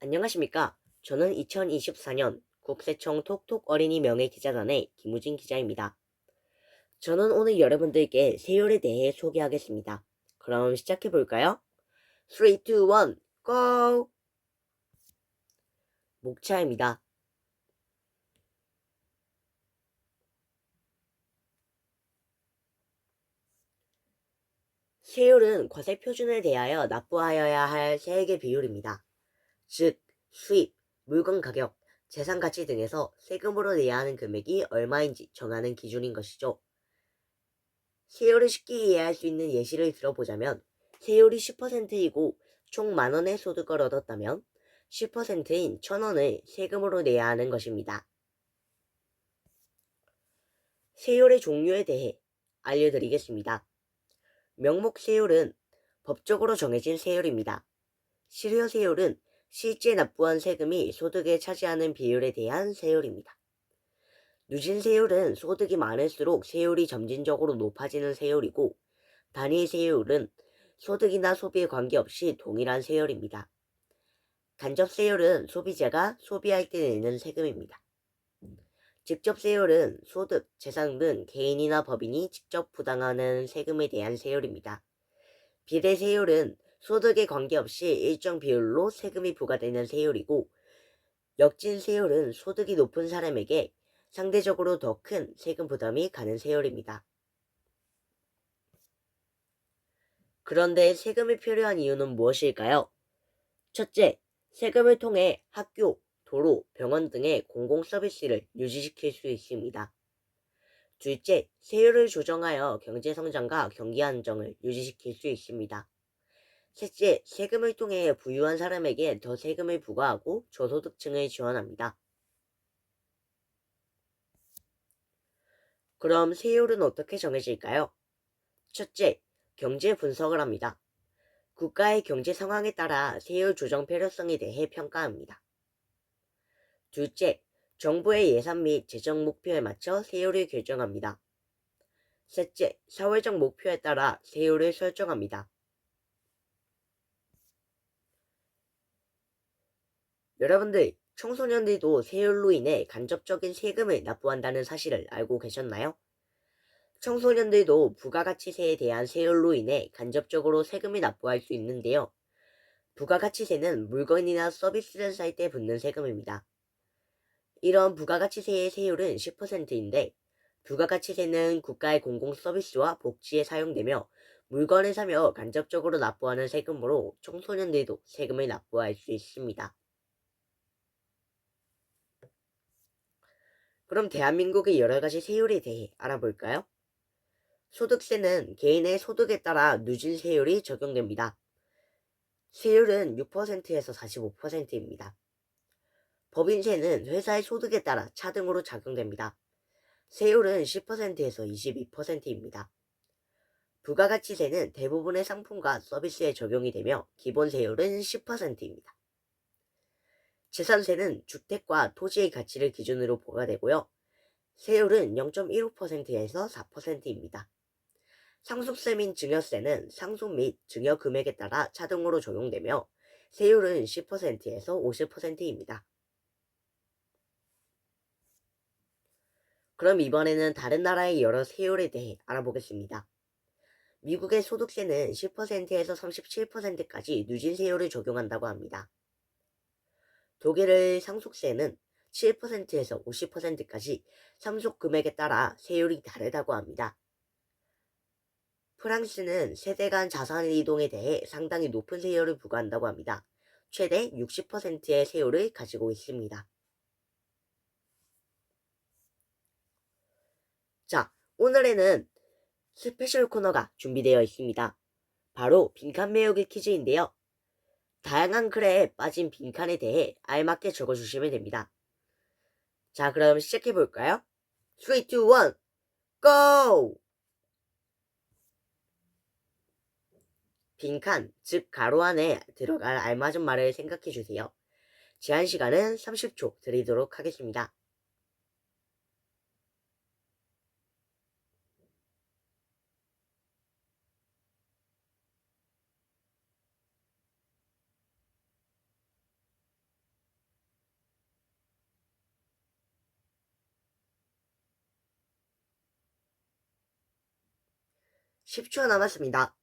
안녕하십니까. 저는 2024년 국세청 톡톡 어린이 명예기자단의 김우진 기자입니다. 저는 오늘 여러분들께 세율에 대해 소개하겠습니다. 그럼 시작해볼까요? 3, 2, 1, GO! 목차입니다. 세율은 과세표준에 대하여 납부하여야 할 세액의 비율입니다. 즉, 수입, 물건 가격, 재산 가치 등에서 세금으로 내야 하는 금액이 얼마인지 정하는 기준인 것이죠. 세율을 쉽게 이해할 수 있는 예시를 들어보자면 세율이 10%이고 총 만원의 소득을 얻었다면 10%인 1,000원을 세금으로 내야 하는 것입니다. 세율의 종류에 대해 알려드리겠습니다. 명목 세율은 법적으로 정해진 세율입니다. 실효 세율은 실제 납부한 세금이 소득에 차지하는 비율에 대한 세율입니다. 누진 세율은 소득이 많을수록 세율이 점진적으로 높아지는 세율이고, 단위 세율은 소득이나 소비에 관계없이 동일한 세율입니다. 간접 세율은 소비자가 소비할 때 내는 세금입니다. 직접 세율은 소득, 재산 등 개인이나 법인이 직접 부담하는 세금에 대한 세율입니다. 비례 세율은 소득에 관계없이 일정 비율로 세금이 부과되는 세율이고, 역진 세율은 소득이 높은 사람에게 상대적으로 더 큰 세금 부담이 가는 세율입니다. 그런데 세금이 필요한 이유는 무엇일까요? 첫째, 세금을 통해 학교, 도로, 병원 등의 공공 서비스를 유지시킬 수 있습니다. 둘째, 세율을 조정하여 경제 성장과 경기 안정을 유지시킬 수 있습니다. 셋째, 세금을 통해 부유한 사람에게 더 세금을 부과하고 저소득층을 지원합니다. 그럼 세율은 어떻게 정해질까요? 첫째, 경제 분석을 합니다. 국가의 경제 상황에 따라 세율 조정 필요성에 대해 평가합니다. 둘째, 정부의 예산 및 재정 목표에 맞춰 세율을 결정합니다. 셋째, 사회적 목표에 따라 세율을 설정합니다. 여러분들, 청소년들도 세율로 인해 간접적인 세금을 납부한다는 사실을 알고 계셨나요? 청소년들도 부가가치세에 대한 세율로 인해 간접적으로 세금을 납부할 수 있는데요. 부가가치세는 물건이나 서비스를 살 때 붙는 세금입니다. 이런 부가가치세의 세율은 10%인데, 부가가치세는 국가의 공공서비스와 복지에 사용되며 물건을 사며 간접적으로 납부하는 세금으로 청소년들도 세금을 납부할 수 있습니다. 그럼 대한민국의 여러 가지 세율에 대해 알아볼까요? 소득세는 개인의 소득에 따라 누진 세율이 적용됩니다. 세율은 6%에서 45%입니다. 법인세는 회사의 소득에 따라 차등으로 적용됩니다. 세율은 10%에서 22%입니다. 부가가치세는 대부분의 상품과 서비스에 적용이 되며 기본 세율은 10%입니다. 재산세는 주택과 토지의 가치를 기준으로 부과되고요. 세율은 0.15%에서 4%입니다. 상속세 및 증여세는 상속 및 증여 금액에 따라 차등으로 적용되며 세율은 10%에서 50%입니다. 그럼 이번에는 다른 나라의 여러 세율에 대해 알아보겠습니다. 미국의 소득세는 10%에서 37%까지 누진 세율을 적용한다고 합니다. 독일의 상속세는 7%에서 50%까지 상속 금액에 따라 세율이 다르다고 합니다. 프랑스는 세대 간 자산 이동에 대해 상당히 높은 세율을 부과한다고 합니다. 최대 60%의 세율을 가지고 있습니다. 자, 오늘에는 스페셜 코너가 준비되어 있습니다. 바로 빈칸 메우기 퀴즈인데요. 다양한 글에 빠진 빈칸에 대해 알맞게 적어주시면 됩니다. 자, 그럼 시작해볼까요? 3, 2, 1, GO! 빈칸, 즉 가로 안에 들어갈 알맞은 말을 생각해주세요. 제한 시간은 30초 드리도록 하겠습니다. 10초 남았습니다.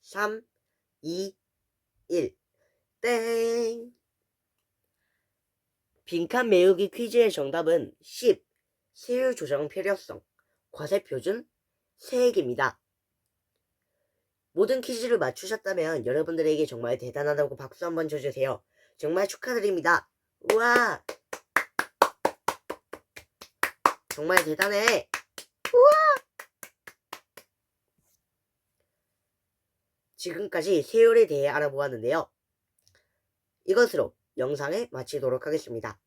3, 2, 1. 땡! 빈칸 메우기 퀴즈의 정답은 10. 세율 조정 필요성, 과세 표준, 세액입니다. 모든 퀴즈를 맞추셨다면 여러분들에게 정말 대단하다고 박수 한번 쳐주세요. 정말 축하드립니다. 우와! 정말 대단해! 우와! 지금까지 세율에 대해 알아보았는데요. 이것으로 영상을 마치도록 하겠습니다.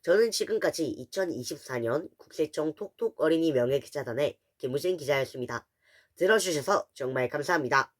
저는 지금까지 2024년 국세청 톡톡 어린이 명예기자단의 김우진 기자였습니다. 들어주셔서 정말 감사합니다.